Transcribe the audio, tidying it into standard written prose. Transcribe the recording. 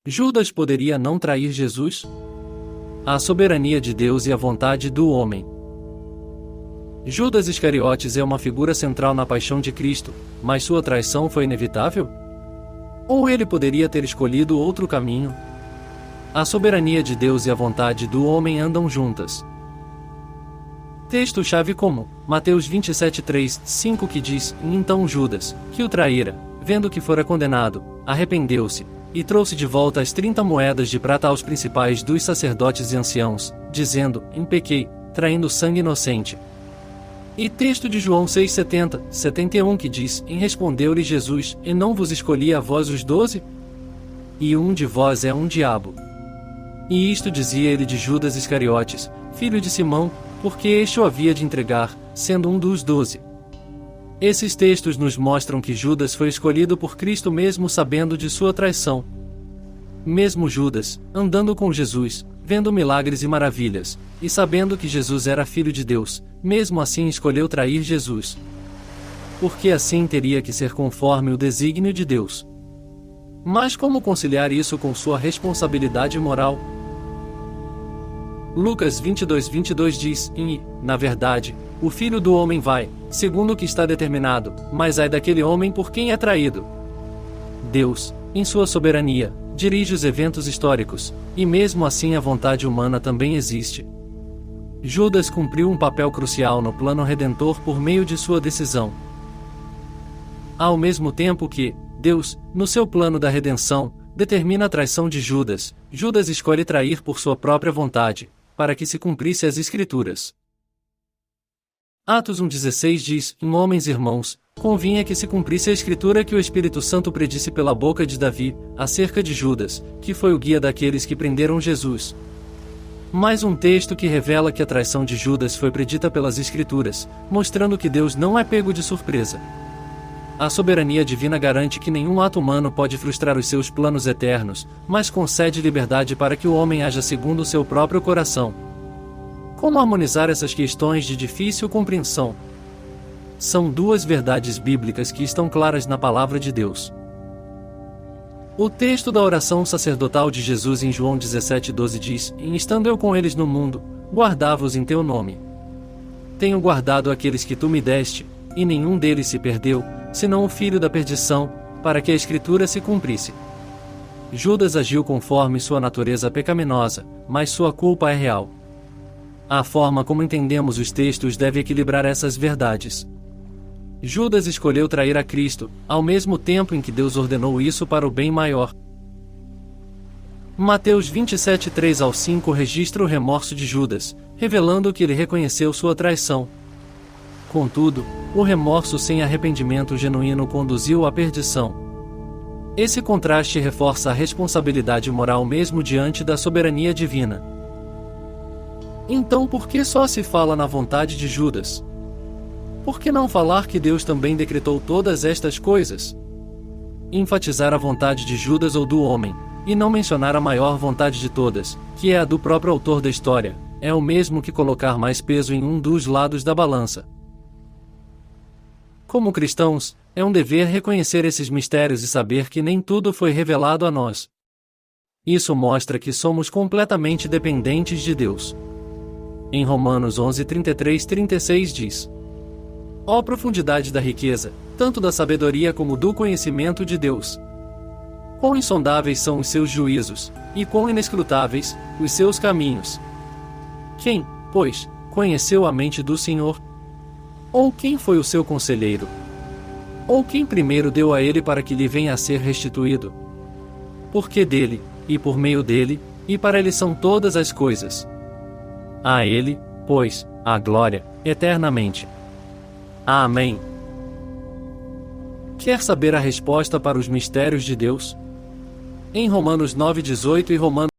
Judas poderia não trair Jesus? A soberania de Deus e a vontade do homem. Judas Iscariotes é uma figura central na paixão de Cristo, mas sua traição foi inevitável? Ou ele poderia ter escolhido outro caminho? A soberania de Deus e a vontade do homem andam juntas. Texto-chave como Mateus 27:3-5 que diz: Então Judas, que o traíra, vendo que fora condenado, arrependeu-se, e trouxe de volta as 30 moedas de prata aos principais dos sacerdotes e anciãos, dizendo: Pequei, traindo sangue inocente. E texto de João 6:70-71 que diz: E respondeu-lhe Jesus: E não vos escolhi a vós os 12? E um de vós é um diabo. E isto dizia ele de Judas Iscariotes, filho de Simão, porque este o havia de entregar, sendo um dos 12. Esses textos nos mostram que Judas foi escolhido por Cristo mesmo sabendo de sua traição. Mesmo Judas, andando com Jesus, vendo milagres e maravilhas, e sabendo que Jesus era filho de Deus, mesmo assim escolheu trair Jesus. Porque assim teria que ser conforme o desígnio de Deus. Mas como conciliar isso com sua responsabilidade moral? Lucas 22:22 diz: E, na verdade, o Filho do Homem vai, segundo o que está determinado, mas ai daquele homem por quem é traído. Deus, em sua soberania, dirige os eventos históricos, e mesmo assim a vontade humana também existe. Judas cumpriu um papel crucial no plano redentor por meio de sua decisão. Ao mesmo tempo que Deus, no seu plano da redenção, determina a traição de Judas, Judas escolhe trair por sua própria vontade, para que se cumprisse as Escrituras. Atos 1,16 diz: Homens e irmãos, convinha que se cumprisse a Escritura que o Espírito Santo predisse pela boca de Davi, acerca de Judas, que foi o guia daqueles que prenderam Jesus. Mais um texto que revela que a traição de Judas foi predita pelas Escrituras, mostrando que Deus não é pego de surpresa. A soberania divina garante que nenhum ato humano pode frustrar os seus planos eternos, mas concede liberdade para que o homem haja segundo o seu próprio coração. Como harmonizar essas questões de difícil compreensão? São duas verdades bíblicas que estão claras na palavra de Deus. O texto da oração sacerdotal de Jesus em João 17:12 diz: E estando eu com eles no mundo, guardava-os em teu nome. Tenho guardado aqueles que tu me deste, e nenhum deles se perdeu, senão o filho da perdição, para que a Escritura se cumprisse. Judas agiu conforme sua natureza pecaminosa, mas sua culpa é real. A forma como entendemos os textos deve equilibrar essas verdades. Judas escolheu trair a Cristo, ao mesmo tempo em que Deus ordenou isso para o bem maior. Mateus 27:3-5 registra o remorso de Judas, revelando que ele reconheceu sua traição. Contudo, o remorso sem arrependimento genuíno conduziu à perdição. Esse contraste reforça a responsabilidade moral mesmo diante da soberania divina. Então por que só se fala na vontade de Judas? Por que não falar que Deus também decretou todas estas coisas? Enfatizar a vontade de Judas ou do homem, e não mencionar a maior vontade de todas, que é a do próprio autor da história, é o mesmo que colocar mais peso em um dos lados da balança. Como cristãos, é um dever reconhecer esses mistérios e saber que nem tudo foi revelado a nós. Isso mostra que somos completamente dependentes de Deus. Em Romanos 11:33-36 diz: Ó profundidade da riqueza, tanto da sabedoria como do conhecimento de Deus! Quão insondáveis são os seus juízos, e quão inescrutáveis os seus caminhos! Quem, pois, conheceu a mente do Senhor? Ou quem foi o seu conselheiro? Ou quem primeiro deu a ele para que lhe venha a ser restituído? Porque dele, e por meio dele, e para ele são todas as coisas. A ele, pois, a glória, eternamente. Amém. Quer saber a resposta para os mistérios de Deus? Em Romanos 9:18 e Romanos